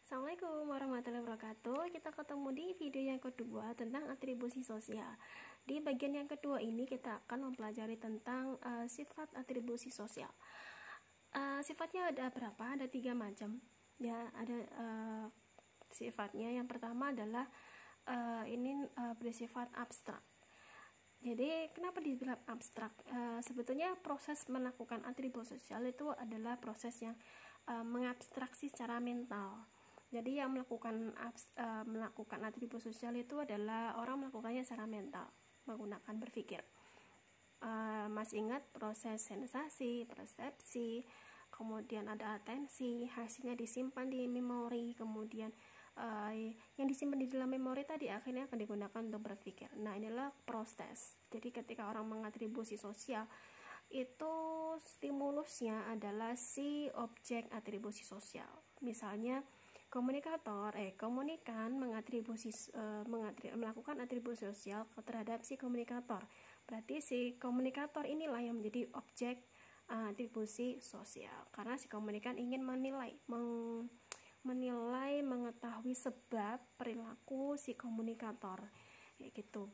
Assalamualaikum warahmatullahi wabarakatuh. Kita ketemu di video yang kedua tentang atribusi sosial. Di bagian yang kedua ini kita akan mempelajari tentang sifat atribusi sosial. Sifatnya ada berapa? Ada 3 macam. Ya, ada sifatnya. Yang pertama adalah bersifat abstrak. Jadi kenapa dibilang abstrak? Sebetulnya proses melakukan atribusi sosial itu adalah proses yang mengabstraksi secara mental. Jadi yang melakukan atribusi sosial itu adalah orang melakukannya secara mental, menggunakan berpikir. Masih ingat proses sensasi, persepsi, kemudian ada atensi, hasilnya disimpan di memori, kemudian yang disimpan di dalam memori tadi akhirnya akan digunakan untuk berpikir. Nah, inilah proses. Jadi ketika orang mengatribusi sosial, itu stimulusnya adalah si objek atribusi sosial. Misalnya komunikan melakukan atribusi sosial terhadap si komunikator. Berarti si komunikator inilah yang menjadi objek atribusi sosial, karena si komunikan ingin menilai, mengetahui sebab perilaku si komunikator, kayak gitu.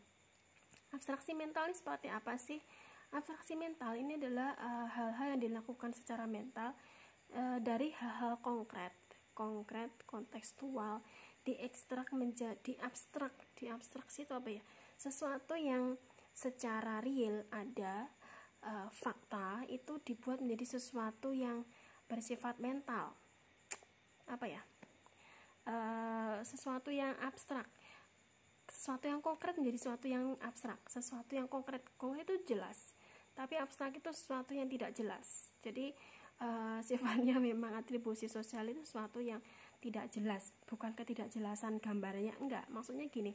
Abstraksi mental ini seperti apa sih? Abstraksi mental ini adalah hal-hal yang dilakukan secara mental dari hal-hal konkret, kontekstual, diekstrak menjadi abstrak. Diabstraksi itu apa ya? Sesuatu yang secara real ada, fakta itu dibuat menjadi sesuatu yang bersifat mental. Apa ya? Sesuatu yang abstrak. Sesuatu yang konkret menjadi sesuatu yang abstrak. Sesuatu yang konkret itu jelas, tapi abstrak itu sesuatu yang tidak jelas. Jadi sifatnya memang atribusi sosial itu sesuatu yang tidak jelas, bukan ketidakjelasan gambarnya, enggak. Maksudnya gini,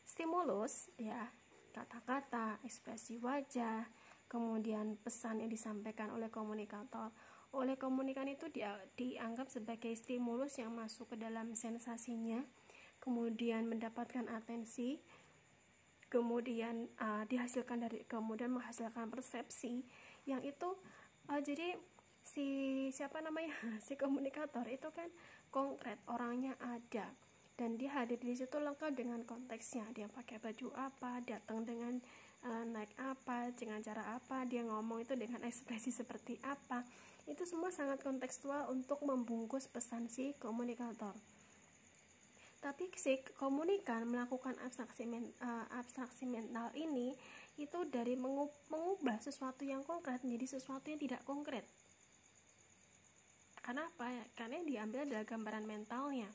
stimulus ya, kata-kata, ekspresi wajah, kemudian pesan yang disampaikan oleh komunikator, oleh komunikan itu dianggap sebagai stimulus yang masuk ke dalam sensasinya, kemudian mendapatkan atensi, kemudian kemudian menghasilkan persepsi yang itu jadi si komunikator itu kan konkret, orangnya ada dan dia hadir di situ lengkap dengan konteksnya. Dia pakai baju apa, datang dengan naik apa, dengan cara apa, dia ngomong itu dengan ekspresi seperti apa. Itu semua sangat kontekstual untuk membungkus pesan si komunikator. Tapi si komunikan melakukan abstraksi mental ini itu dari mengubah sesuatu yang konkret menjadi sesuatu yang tidak konkret. Karena apa? Karena yang diambil adalah gambaran mentalnya.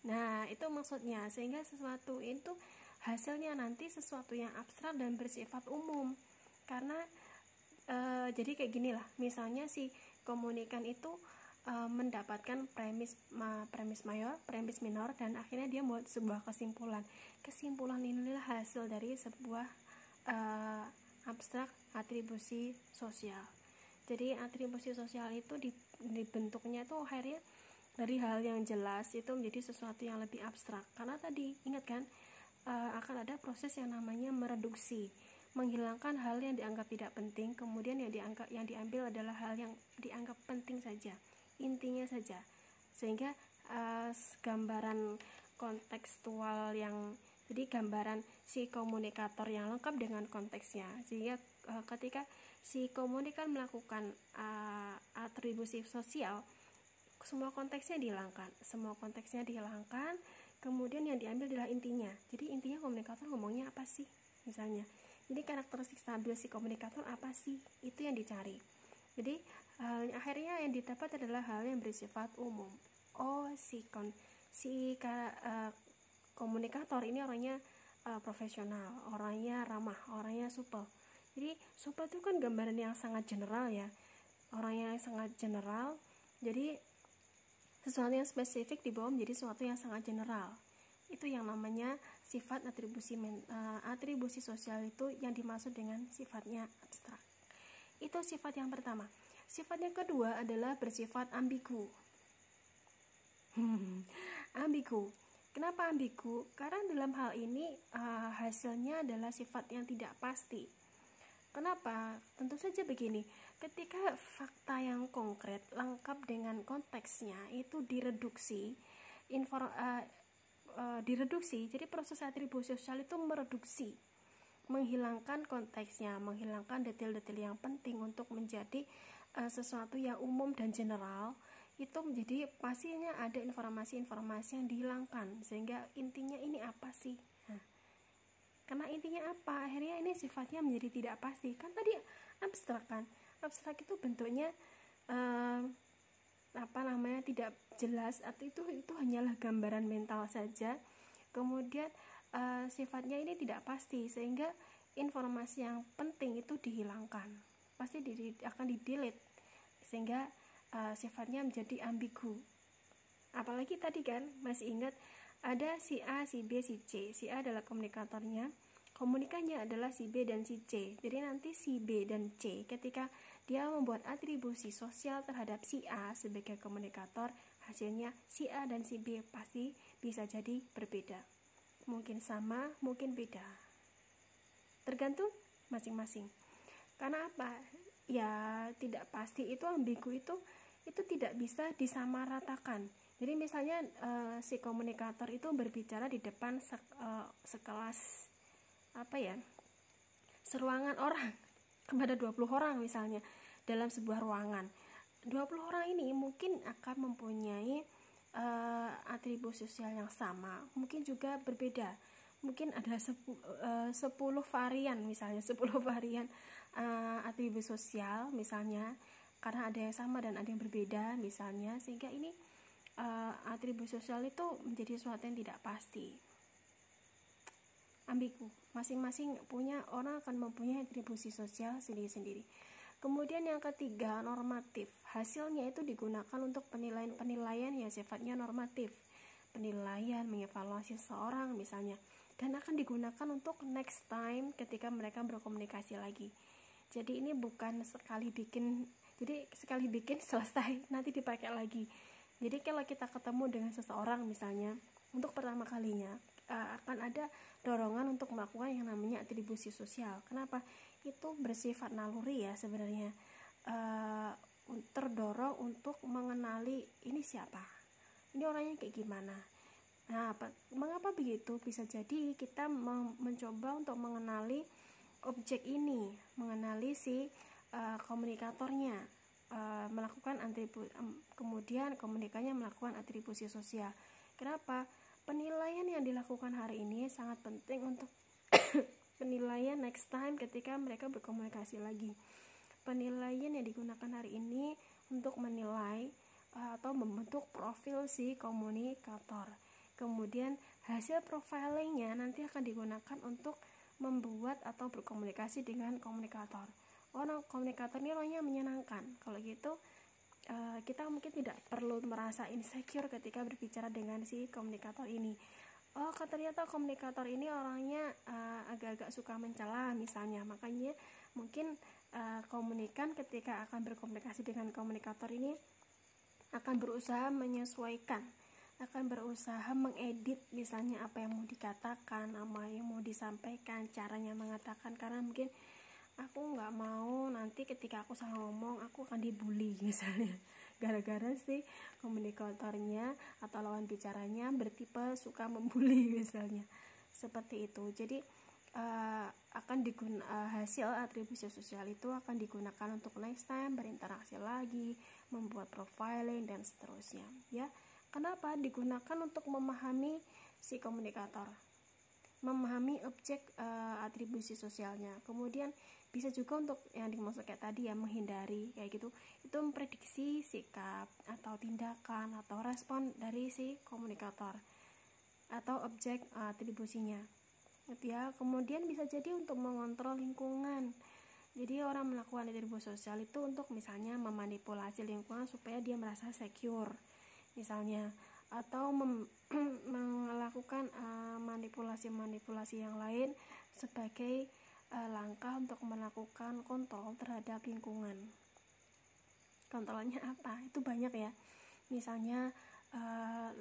Nah, itu maksudnya, sehingga sesuatu itu hasilnya nanti sesuatu yang abstrak dan bersifat umum. Karena jadi kayak gini lah, misalnya si komunikan itu mendapatkan premis mayor, premis minor, dan akhirnya dia membuat sebuah kesimpulan. Kesimpulan inilah hasil dari sebuah abstrak atribusi sosial. Jadi atribusi sosial itu dibentuknya itu akhirnya dari hal yang jelas itu menjadi sesuatu yang lebih abstrak. Karena tadi ingat kan, akan ada proses yang namanya mereduksi, menghilangkan hal yang dianggap tidak penting, kemudian yang diambil adalah hal yang dianggap penting saja, intinya saja, sehingga gambaran kontekstual jadi gambaran si komunikator yang lengkap dengan konteksnya, sehingga ketika si komunikan melakukan atribusi sosial, semua konteksnya dihilangkan, kemudian yang diambil adalah intinya. Jadi intinya komunikator ngomongnya apa sih, misalnya. Jadi karakteristik stabil si komunikator apa sih, itu yang dicari. Jadi akhirnya yang didapat adalah hal yang bersifat umum. Komunikator ini orangnya profesional, orangnya ramah, orangnya supel. Jadi supel itu kan gambaran yang sangat general ya, orangnya yang sangat general. Jadi sesuatu yang spesifik dibawa menjadi sesuatu yang sangat general. Itu yang namanya sifat atribusi sosial, itu yang dimaksud dengan sifatnya abstrak. Itu sifat yang pertama. Sifat yang kedua adalah bersifat ambigu. Ambigu. Kenapa ambigu? Karena dalam hal ini hasilnya adalah sifat yang tidak pasti. Kenapa? Tentu saja begini. Ketika fakta yang konkret lengkap dengan konteksnya itu direduksi, jadi proses atribusi sosial itu mereduksi, menghilangkan konteksnya, menghilangkan detail-detail yang penting untuk menjadi sesuatu yang umum dan general. Itu menjadi pastinya ada informasi-informasi yang dihilangkan, sehingga intinya ini apa sih. Karena intinya apa, akhirnya ini sifatnya menjadi tidak pasti. Kan tadi abstrak, kan abstrak itu bentuknya tidak jelas, atau itu hanyalah gambaran mental saja. Kemudian sifatnya ini tidak pasti, sehingga informasi yang penting itu dihilangkan, pasti akan di-delete, sehingga sifatnya menjadi ambigu. Apalagi tadi kan masih ingat ada si A, si B, si C. Si A adalah komunikatornya, komunikannya adalah si B dan si C. Jadi nanti si B dan C ketika dia membuat atribusi sosial terhadap si A sebagai komunikator, hasilnya si A dan si B pasti bisa jadi berbeda. Mungkin sama, mungkin beda, tergantung masing-masing. Karena apa? Ya tidak pasti, itu ambigu, itu tidak bisa disamaratakan. Jadi misalnya si komunikator itu berbicara di depan sekelas seruangan orang kepada 20 orang misalnya, dalam sebuah ruangan. 20 orang ini mungkin akan mempunyai atribut sosial yang sama, mungkin juga berbeda. Mungkin ada 10 varian misalnya, 10 varian atribut sosial misalnya, karena ada yang sama dan ada yang berbeda misalnya, sehingga ini atribut sosial itu menjadi sesuatu yang tidak pasti, ambigu. Masing-masing orang akan mempunyai atribusi sosial sendiri-sendiri. Kemudian yang ketiga, normatif. Hasilnya itu digunakan untuk penilaian yang sifatnya normatif, penilaian, mengevaluasi seseorang misalnya, dan akan digunakan untuk next time ketika mereka berkomunikasi lagi. Jadi ini bukan sekali bikin selesai nanti dipakai lagi. Jadi kalau kita ketemu dengan seseorang misalnya untuk pertama kalinya, akan ada dorongan untuk melakukan yang namanya atribusi sosial. Kenapa? Itu bersifat naluri ya sebenarnya, terdorong untuk mengenali ini siapa, ini orangnya kayak gimana. Nah, mengapa begitu? Bisa jadi kita mencoba untuk mengenali objek ini, mengenali si komunikatornya, melakukan kemudian komunikannya melakukan atribusi sosial. Kenapa? Penilaian yang dilakukan hari ini sangat penting untuk penilaian next time ketika mereka berkomunikasi lagi. Penilaian yang digunakan hari ini untuk menilai atau membentuk profil si komunikator. Kemudian hasil profilingnya nanti akan digunakan untuk membuat atau berkomunikasi dengan komunikator. Orang komunikator ini orangnya menyenangkan. Kalau gitu kita mungkin tidak perlu merasa insecure ketika berbicara dengan si komunikator ini. Oh, ternyata komunikator ini orangnya agak-agak suka mencela misalnya, makanya mungkin komunikan ketika akan berkomunikasi dengan komunikator ini akan berusaha menyesuaikan, akan berusaha mengedit misalnya apa yang mau dikatakan, apa yang mau disampaikan, caranya mengatakan, karena mungkin aku nggak mau nanti ketika aku salah ngomong aku akan dibully misalnya, gara-gara si komunikatornya atau lawan bicaranya bertipe suka membuli misalnya, seperti itu. Jadi hasil atribusi sosial itu akan digunakan untuk next time berinteraksi lagi, membuat profiling dan seterusnya ya. Kenapa? Digunakan untuk memahami si komunikator, memahami objek atribusi sosialnya. Kemudian bisa juga untuk yang dimaksud kayak tadi ya, menghindari kayak gitu, itu memprediksi sikap atau tindakan atau respon dari si komunikator atau objek atribusinya gitu ya. Kemudian bisa jadi untuk mengontrol lingkungan. Jadi orang melakukan atribusi sosial itu untuk misalnya memanipulasi lingkungan supaya dia merasa secure misalnya, atau melakukan manipulasi yang lain sebagai langkah untuk melakukan kontrol terhadap lingkungan. Kontrolnya apa? Itu banyak ya. Misalnya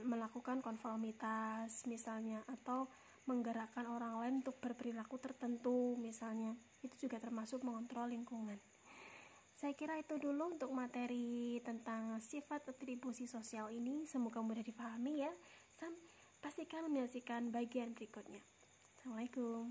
melakukan konformitas misalnya, atau menggerakkan orang lain untuk berperilaku tertentu misalnya. Itu juga termasuk mengontrol lingkungan. Saya kira itu dulu untuk materi tentang sifat atribusi sosial ini. Semoga mudah dipahami ya. Pastikan menyaksikan bagian berikutnya. Assalamualaikum.